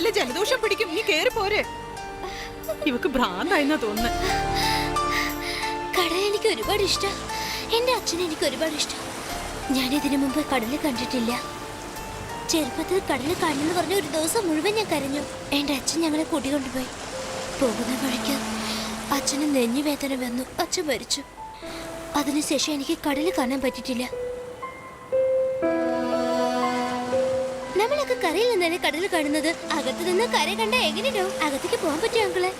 വല്ല ജലദോഷം പിടിക്കും. നീ കേറി പോരെ. ഇവക്ക് ഭ്രാന്തായെന്നാ തോന്നുന്നു. കടൽ എനിക്ക് ഒരുപാട് ഇഷ്ടം. എന്റെ അച്ഛനെ എനിക്ക് ഒരുപാട് ഇഷ്ടം. ഞാൻ ഇതിനു മുമ്പ് കടല് കണ്ടിട്ടില്ല. ചെറുപ്പത്തിൽ കടല് കാണുമെന്ന് പറഞ്ഞ ഒരു ദിവസം മുഴുവൻ ഞാൻ കരഞ്ഞു. എന്റെ അച്ഛൻ ഞങ്ങളെ കൂട്ടിക്കൊണ്ടുപോയി. പോകുന്ന വഴിക്ക് അച്ഛന് നെഞ്ഞുവേദന വന്നു. അച്ഛൻ മരിച്ചു. അതിനുശേഷം എനിക്ക് കടല് കാണാൻ പറ്റിയിട്ടില്ല. നമ്മളൊക്കെ കരയിൽ നിന്നാണ് കടല് കാണുന്നത്. അകത്ത് നിന്ന് കര കണ്ട എങ്ങനെയാവും? അകത്തേക്ക് പോകാൻ പറ്റുമോ അങ്കിളെ?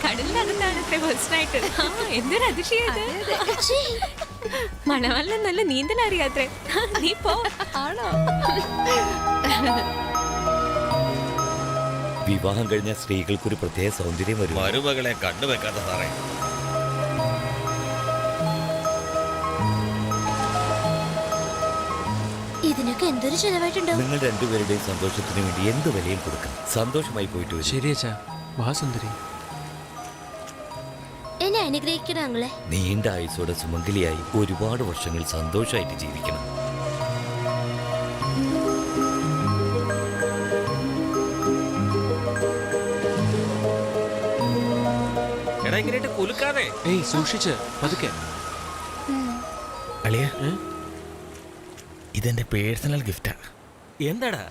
കടലിനകത്താണ് ഫസ്റ്റായിട്ട്. എന്തൊരു അതിശയത്. മണവാളിന് നല്ല നീന്തൽ അറിയാത്രേ. നീ പോ. ആണോ? വിവാഹം കഴിഞ്ഞ സ്ത്രീകൾക്കൊരു പ്രത്യേക സൗന്ദര്യം വരും. മരുമകളെ കണ്ടുവെക്കാത്ത സാറേ. ഇതിനൊക്കെ എന്തൊരു ചെലവായിട്ടുണ്ടാവും. നിങ്ങൾ രണ്ടുപേരുടെയും സന്തോഷത്തിന് വേണ്ടി എന്ത് വിലയും കൊടുക്കാം. സന്തോഷമായി പോയിട്ട് വരും. ശരിയച്ചാ. വാ സുന്ദരി. എന്നെ അനുഗ്രഹിക്കണം അങ്ങളെ. നീണ്ട ആയുസോടെ സുമംഗലിയായി ഒരുപാട് വർഷങ്ങൾ സന്തോഷമായിട്ട് ജീവിക്കണം. എടാ ഇങ്ങനെയായിട്ട് കുലുക്കാതെ. ഏയ് സൂക്ഷിച്ച് പതുക്കെ. അളിയ, ഇതെന്റെ പേഴ്സണൽ ഗിഫ്റ്റാ. എന്താടാ?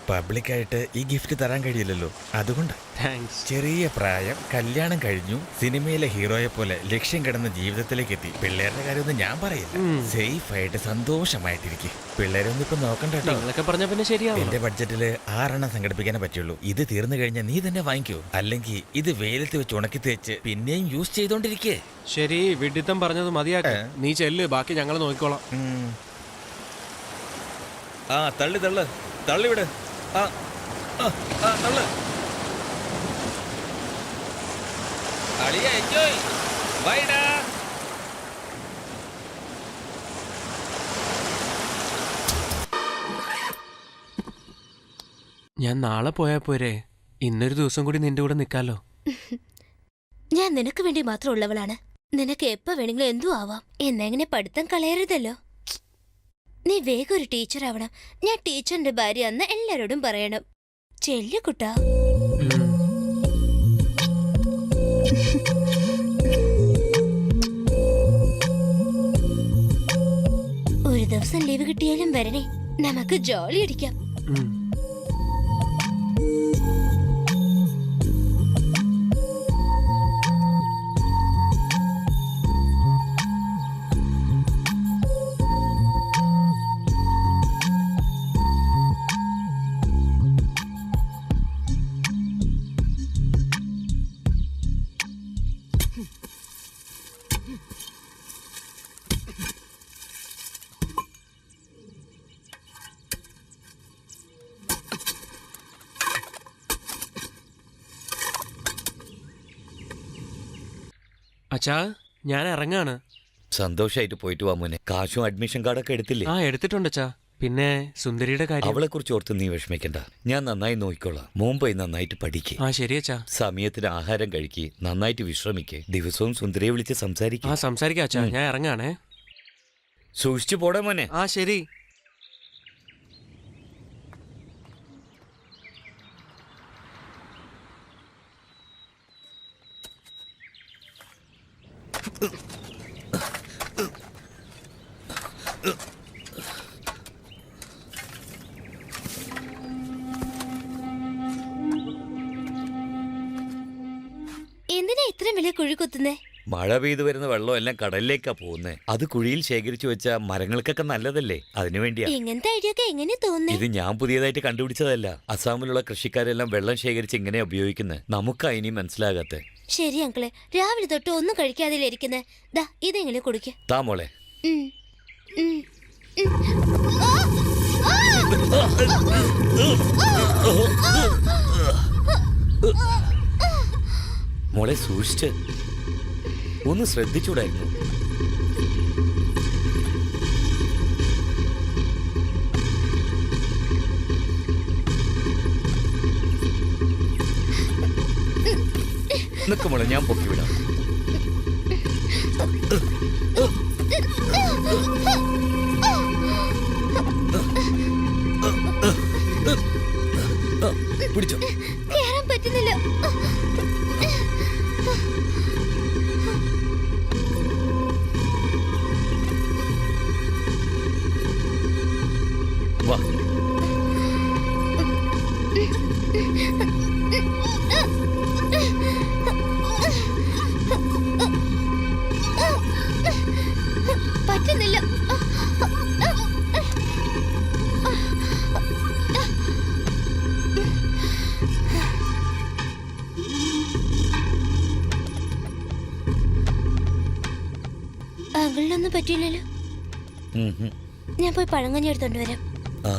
പബ്ലിക്കായിട്ട് ഈ ഗിഫ്റ്റ് തരാൻ കഴിയില്ലല്ലോ, അതുകൊണ്ട്. താങ്ക്സ്. ചെറിയ പ്രായം, കല്യാണം കഴിഞ്ഞു, സിനിമയിലെ ഹീറോയെ പോലെ ലക്ഷ്യം കിടന്ന ജീവിതത്തിലേക്ക് എത്തി. പിള്ളേരുടെ കാര്യമൊന്നും ഞാൻ പറയില്ല. സേഫ് ആയിട്ട് സന്തോഷമായിട്ടിരിക്കും. പിള്ളേരൊന്നും ഇപ്പൊ നോക്കണ്ട കേട്ടോ. നിങ്ങളൊക്കെ പറഞ്ഞ പിന്നെ ശരിയാവും. എന്റെ ബഡ്ജറ്റില് 6 സംഘടിപ്പിക്കാനേ പറ്റുള്ളൂ. ഇത് തീർന്നു കഴിഞ്ഞാൽ നീ തന്നെ വാങ്ങിക്കോ. അല്ലെങ്കിൽ ഇത് വെയിലത്ത് വെച്ച് ഉണക്കി തേച്ച് പിന്നെയും യൂസ് ചെയ്തോണ്ടിരിക്കേ. ശരി, വിഡിത്തം പറഞ്ഞത് മതിയാക്ക. നീ ചെല്ല്, ബാക്കി ഞങ്ങൾ നോക്കിക്കോളാം. ആ തള്ളി തള്ളു തള്ളിവിട്. തള്ളു. അളിയ എൻജോയ്. ബൈഡാ. ഞാൻ നാളെ പോയാ പോരെ? ഇന്നൊരു ദിവസം കൂടി നിന്റെ കൂടെ നിക്കാലോ. ഞാൻ നിനക്ക് വേണ്ടി മാത്രം ഉള്ളവളാണ്. നിനക്ക് എപ്പോ വേണമെങ്കിലും എന്തും ആവാം. എന്നെങ്ങനെ പഠിത്തം കളയരുതല്ലോ. നീ വേഗം ഒരു ടീച്ചർ ആവണം. ഞാൻ ടീച്ചറിന്റെ ഭാര്യ എന്ന് എല്ലാരോടും പറയണം. ചെല്ലു കുട്ടാ. ഒരു ദിവസം ലീവ് കിട്ടിയാലും വരണേ. നമുക്ക് ജോളി അടിക്കാം. അച്ഛാ, ഞാൻ ഇറങ്ങാണ്. സന്തോഷമായിട്ട് പോയിട്ട് വാ മോനെ. കാശും അഡ്മിഷൻ കാർഡൊക്കെ എടുത്തില്ലേ? ആ എടുത്തിട്ടുണ്ട് അച്ഛാ. പിന്നെ സുന്ദരിയുടെ കാര്യം. അവളെ കുറിച്ച് ഓർത്ത് നീ വിഷമിക്കണ്ട. ഞാൻ നന്നായി നോക്കിക്കോളാം. മുംബൈ നന്നായിട്ട് പഠിക്കേ. ആ ശരി അച്ഛാ. സമയത്തിന് ആഹാരം കഴിക്കേ, നന്നായിട്ട് വിശ്രമിക്കേ. ദിവസവും സുന്ദരിയെ വിളിച്ച് സംസാരിക്കും. ആ സംസാരിക്കാം അച്ഛാ. ഞാൻ ഇറങ്ങാണേ. സൂക്ഷിച്ചു പോടാ മോനെ. ആ ശരി. എന്തിനാ ഇത്രയും വലിയ കുഴി കുത്തുന്നേ? മഴ പെയ്തു വരുന്ന വെള്ളം എല്ലാം കടലിലേക്കാ പോകുന്നേ. അത് കുഴിയിൽ ശേഖരിച്ചു വെച്ച മരങ്ങൾക്കൊക്കെ നല്ലതല്ലേ, അതിനുവേണ്ടിയാ. ഇങ്ങനത്തെ ഐഡിയ ഒക്കെ എങ്ങനെ തോന്നുന്നേ? ഇത് ഞാൻ പുതിയതായിട്ട് കണ്ടുപിടിച്ചതല്ല. അസാമിലുള്ള കൃഷിക്കാരെല്ലാം വെള്ളം ശേഖരിച്ച് ഇങ്ങനെയാ ഉപയോഗിക്കുന്നത്. നമുക്കാ ഇനി മനസ്സിലാകാത്തെ. ശരി അങ്കിളെ, രാവിലെ തൊട്ട് ഒന്നും കഴിക്കാതെ ഇരിക്കുന്നേ. ദാ ഇതെങ്ങനെ കുടിക്ക. താ മോളെ. മോളെ സൂക്ഷിച്ച്. ഒന്ന് ശ്രദ്ധിച്ചൂടായിരുന്നു? നിക്ക് മോളെ, ഞാൻ പൊക്കി വിടാം. പിടിച്ചോ. കേറാൻ പറ്റുന്നില്ല. വാ. പറ്റുന്നില്ല. അങ്കിളിനൊന്നും പറ്റിയില്ലല്ലോ. ഞാൻ പോയി പഴങ്കഞ്ഞി എടുത്തോണ്ട് വരാം. ആ.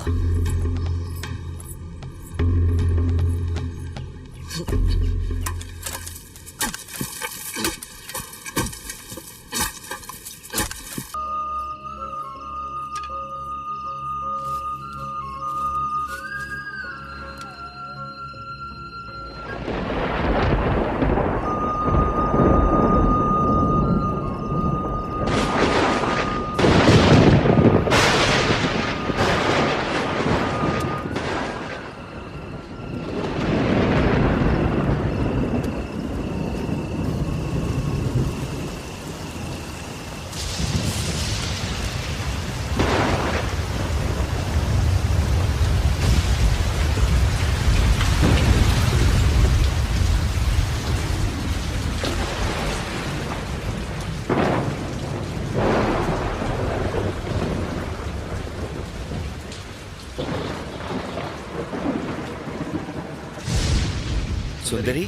സുന്ദരി,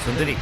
സുന്ദരി.